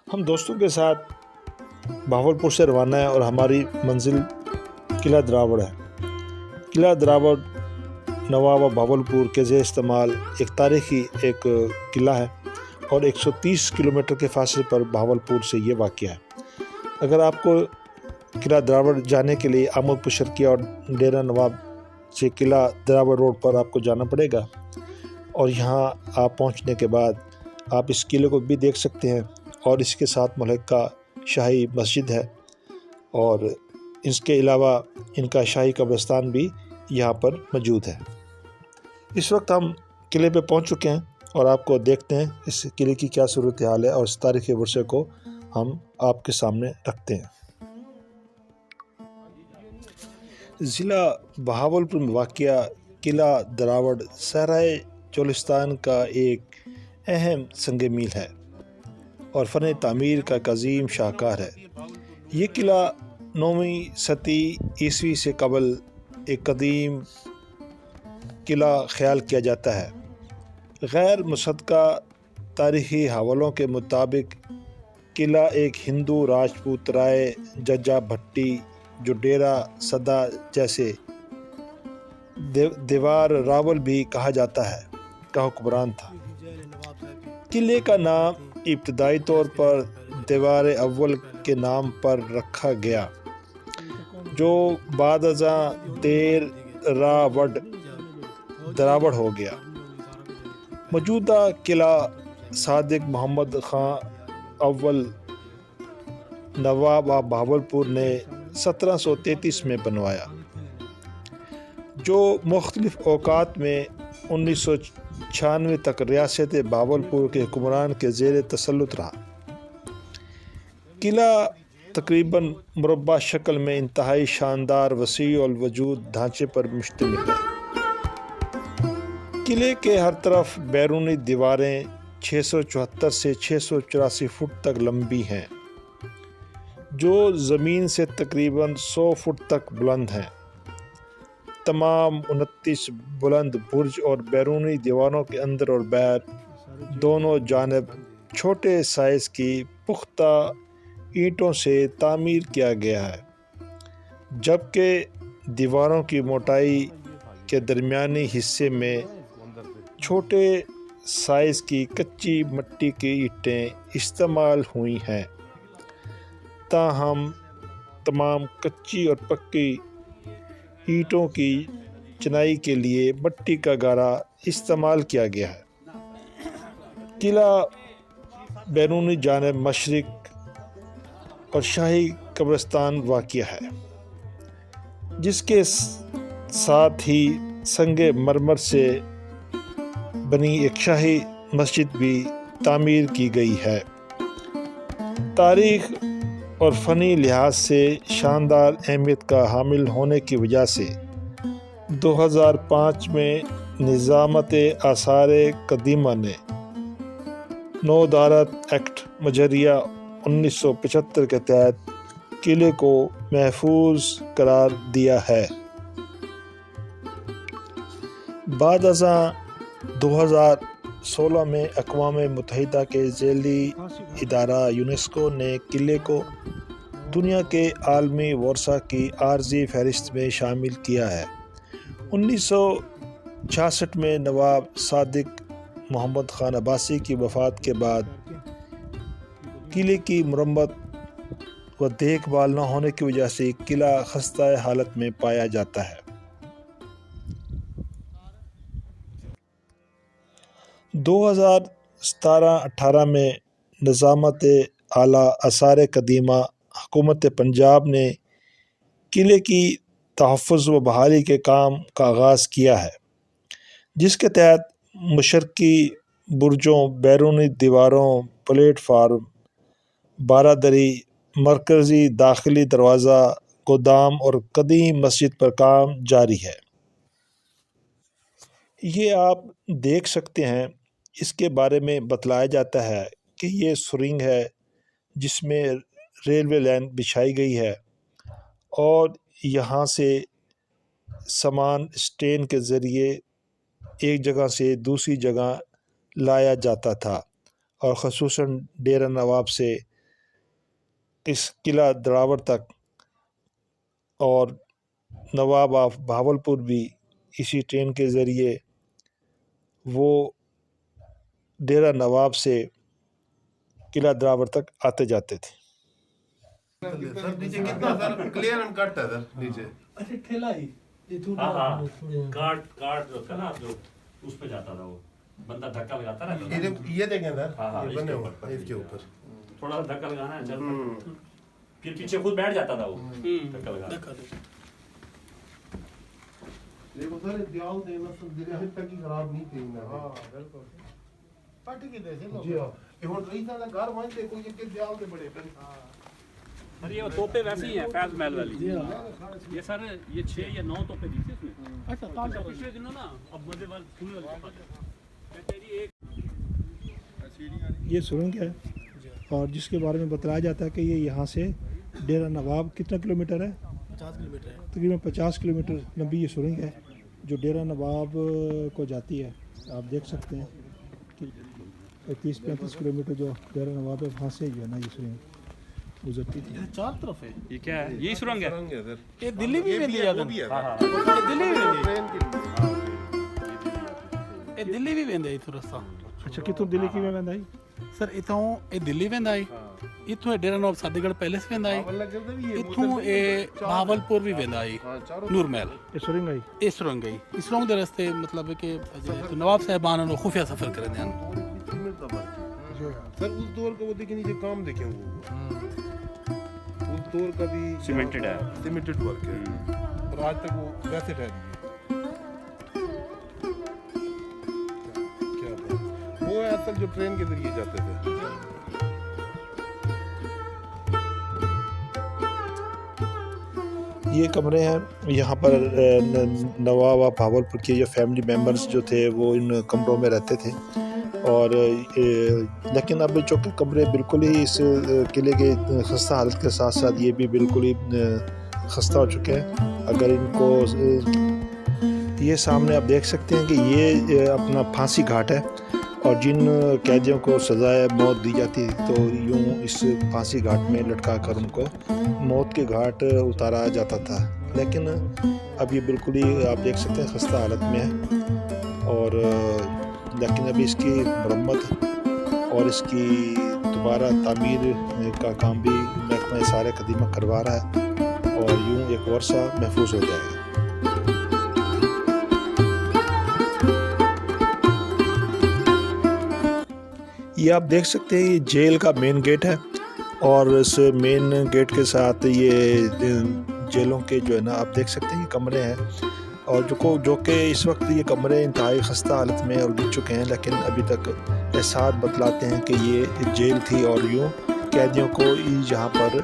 ہم دوستوں کے ساتھ بہاولپور سے روانہ ہیں اور ہماری منزل قلعہ دراوڑ ہے۔ قلعہ دراوڑ نواب بہاولپور کے زیر استعمال ایک تاریخی قلعہ ہے اور 130 کلومیٹر کے فاصلے پر بہاولپور سے یہ واقع ہے۔ اگر آپ کو قلعہ دراوڑ جانے کے لیے آمود پشرکیہ اور ڈیرہ نواب سے قلعہ دراوڑ روڈ پر آپ کو جانا پڑے گا، اور یہاں آپ پہنچنے کے بعد آپ اس قلعے کو بھی دیکھ سکتے ہیں، اور اس کے ساتھ ملحقہ شاہی مسجد ہے، اور اس کے علاوہ ان کا شاہی قبرستان بھی یہاں پر موجود ہے۔ اس وقت ہم قلعے پہ پہنچ چکے ہیں اور آپ کو دیکھتے ہیں اس قلعے کی کیا صورتحال ہے، اور اس تاریخی ورثے کو ہم آپ کے سامنے رکھتے ہیں۔ ضلع بہاولپور میں واقع قلعہ دراوڑ صحرائے چولستان کا ایک اہم سنگ میل ہے اور فن تعمیر کا ایک عظیم شاہکار ہے۔ یہ قلعہ 9ویں صدی عیسوی سے قبل ایک قدیم قلعہ خیال کیا جاتا ہے۔ غیر مصدقہ تاریخی حوالوں کے مطابق قلعہ ایک ہندو راجپوت رائے ججا بھٹی، جو ڈیرہ صدا جیسے دیوار راول بھی کہا جاتا ہے، کا حکمران تھا۔ قلعے کا نام ابتدائی طور پر دیوار اول کے نام پر رکھا گیا، جو بعد ازاں دیر راوڑ دراوڑ ہو گیا۔ موجودہ قلعہ صادق محمد خان اول نواب بہاولپور نے 1733 میں بنوایا، جو مختلف اوقات میں 1996 تک ریاست بہاولپور کے حکمران کے زیر تسلط رہا۔ قلعہ تقریباً مربع شکل میں انتہائی شاندار وسیع الوجود ڈھانچے پر مشتمل ہے۔ قلعے کے ہر طرف بیرونی دیواریں 674 سے 684 فٹ تک لمبی ہیں، جو زمین سے تقریباً 100 فٹ تک بلند ہیں۔ تمام 29 بلند برج اور بیرونی دیواروں کے اندر اور باہر دونوں جانب چھوٹے سائز کی پختہ اینٹوں سے تعمیر کیا گیا ہے، جبکہ دیواروں کی موٹائی کے درمیانی حصے میں چھوٹے سائز کی کچی مٹی کی اینٹیں استعمال ہوئی ہیں۔ تاہم تمام کچی اور پکی اینٹوں کی چنائی کے لیے مٹی کا گارا استعمال کیا گیا ہے۔ قلعہ بیرونی جانب مشرق اور شاہی قبرستان واقع ہے، جس کے ساتھ ہی سنگ مرمر سے بنی ایک شاہی مسجد بھی تعمیر کی گئی ہے۔ تاریخ اور فنی لحاظ سے شاندار اہمیت کا حامل ہونے کی وجہ سے 2005 میں نظامت آثار قدیمہ نے نودارت ایکٹ مجریہ 1975 کے تحت قلعے کو محفوظ قرار دیا ہے۔ بعد ازاں 2016 میں اقوام متحدہ کے ذیلی ادارہ یونیسکو نے قلعے کو دنیا کے عالمی ورثہ کی عارضی فہرست میں شامل کیا ہے۔ 1966 میں نواب صادق محمد خان عباسی کی وفات کے بعد قلعے کی مرمت و دیکھ بھال نہ ہونے کی وجہ سے قلعہ خستہ حالت میں پایا جاتا ہے۔ 2017-18 میں نظامت اعلیٰ آثار قدیمہ حکومت پنجاب نے قلعے کی تحفظ و بحالی کے کام کا آغاز کیا ہے، جس کے تحت مشرقی برجوں، بیرونی دیواروں، پلیٹ فارم، بارادری، مرکزی داخلی دروازہ، گودام اور قدیم مسجد پر کام جاری ہے۔ یہ آپ دیکھ سکتے ہیں، اس کے بارے میں بتلایا جاتا ہے کہ یہ سرنگ ہے جس میں ریلوے لائن بچھائی گئی ہے، اور یہاں سے سامان اسٹین کے ذریعے ایک جگہ سے دوسری جگہ لایا جاتا تھا، اور خصوصاً ڈیرہ نواب سے اس قلعہ دراوڑ تک اور نواب آف بہاولپور بھی اسی ٹرین کے ذریعے وہ ڈیرہ نواب سے قلعہ دراوڑ تک آتے جاتے تھے. سر نیچے کتنا سر کلیئر اینڈ کٹ ہے سر نیچے اچھا ٹھیلا ہی کارٹ جو تھا نا جو اس پہ جاتا تھا وہ بندہ دھکا لگاتا رہتا تھا. یہ دیکھیں سر یہ بنے ہوئے اس کے اوپر تھوڑا سا دھکا لگانا ہے چل پھر پیچھے خود بیٹھ جاتا تھا وہ دھکا لگانا. دیکھو سر دیال دینا سر دیال تک ہی خراب نہیں تھی نا. ہاں بالکل پاٹی کی دیسے لو. جی ہاں یہ ہن رہی تھا گھر وہاں دیکھو یہ کہ دیال دے بڑے پن. سر یہ توپے ویسی ہیں فیض محل والی. یہ سر یہ 6 یا 9 توپے دی تھی اس میں. اچھا تاکہ پچھلے دنوں نا اب مزے وال سننے والے تیری ایک یہ سرنگ ہے اور جس کے بارے میں بتایا جاتا ہے کہ یہ یہاں سے ڈیرہ نواب کتنا کلومیٹر ہے؟ 50 کلومیٹر ہے. تقریباً 50 کلومیٹر لمبی یہ سرنگ ہے جو ڈیرہ نواب کو جاتی ہے. آپ دیکھ سکتے ہیں کہ 30-35 کلومیٹر جو ڈیرہ نواب ہے وہاں سے جو ہے نا یہ سرنگ گزرتی تھی. چار طرف ہے. یہ کیا ہے؟ یہی سرنگ ہے. یہ دلی بھی ویندی ہے. ہاں دلی بھی ویندی ٹرین کی یہ دلی بھی ویندا ہے رستہ. اچھا کتوں دلی کی میں آئی سر اتوں یہ دلی ویندا ہے. اتوں ڈیرہ نواب سادگڑھ پیلس ویندا ہے. اتوں یہ بہاولپور بھی ویندا ہے نور محل. یہ سرنگ آئی یہ سرنگ ہے. اس سرنگ دے رستے مطلب کہ نواب صاحبان نے خفیہ سفر کرتے ہیں. سر اس دور کا وہ دیکھیں نیچے کام دیکھیں وہ اس دور کا بھی سیمنٹڈ ہے. سیمنٹڈ ورک ہے اور آج تک وہ ویسے ٹھہری ہے. کیا بات وہ ہے اصل جو ٹرین کے ذریعے جاتے تھے. یہ کمرے ہیں یہاں پر نواب آف بہاولپور کے جو فیملی ممبرز جو تھے وہ ان کمروں میں رہتے تھے. اور لیکن اب چونکہ کمرے بالکل ہی اس قلعے کے خستہ حالت کے ساتھ ساتھ یہ بھی بالکل ہی خستہ ہو چکے ہیں. اگر ان کو یہ سامنے آپ دیکھ سکتے ہیں کہ یہ اپنا پھانسی گھاٹ ہے اور جن قیدیوں کو سزائے موت دی جاتی تو یوں اس پھانسی گھاٹ میں لٹکا کر ان کو موت کے گھاٹ اتارا جاتا تھا. لیکن اب یہ بالکل ہی آپ دیکھ سکتے ہیں خستہ حالت میں ہے اور لیکن ابھی اس کی مرمت اور اس کی دوبارہ تعمیر کا کام بھی محکمہ آثار قدیمہ کروا رہا ہے اور یوں ایک ورثہ محفوظ ہو جائے گا. یہ آپ دیکھ سکتے ہیں یہ جیل کا مین گیٹ ہے اور اس مین گیٹ کے ساتھ یہ جیلوں کے جو ہے نا آپ دیکھ سکتے ہیں یہ کمرے ہیں اور جو کہ اس وقت یہ کمرے انتہائی خستہ حالت میں اور گر چکے ہیں لیکن ابھی تک احساس بتلاتے ہیں کہ یہ جیل تھی اور یوں قیدیوں کو یہاں پر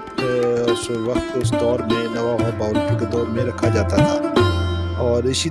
اس وقت اس دور میں نواب بہاولپور کے دور میں رکھا جاتا تھا. اور اسی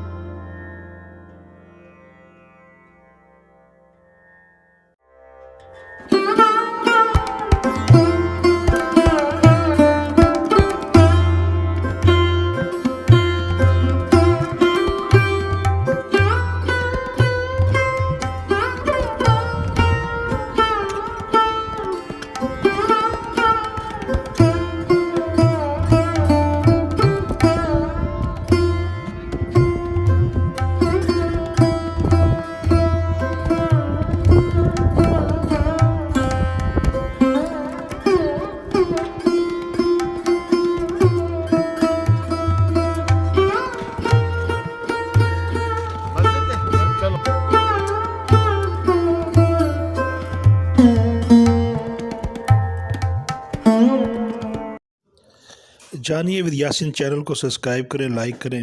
جانیے ود یاسین چینل کو سبسکرائب کریں، لائک کریں،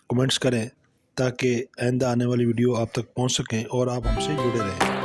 کمنٹس کریں تاکہ آئندہ آنے والی ویڈیو آپ تک پہنچ سکیں اور آپ ہم سے جڑے رہیں.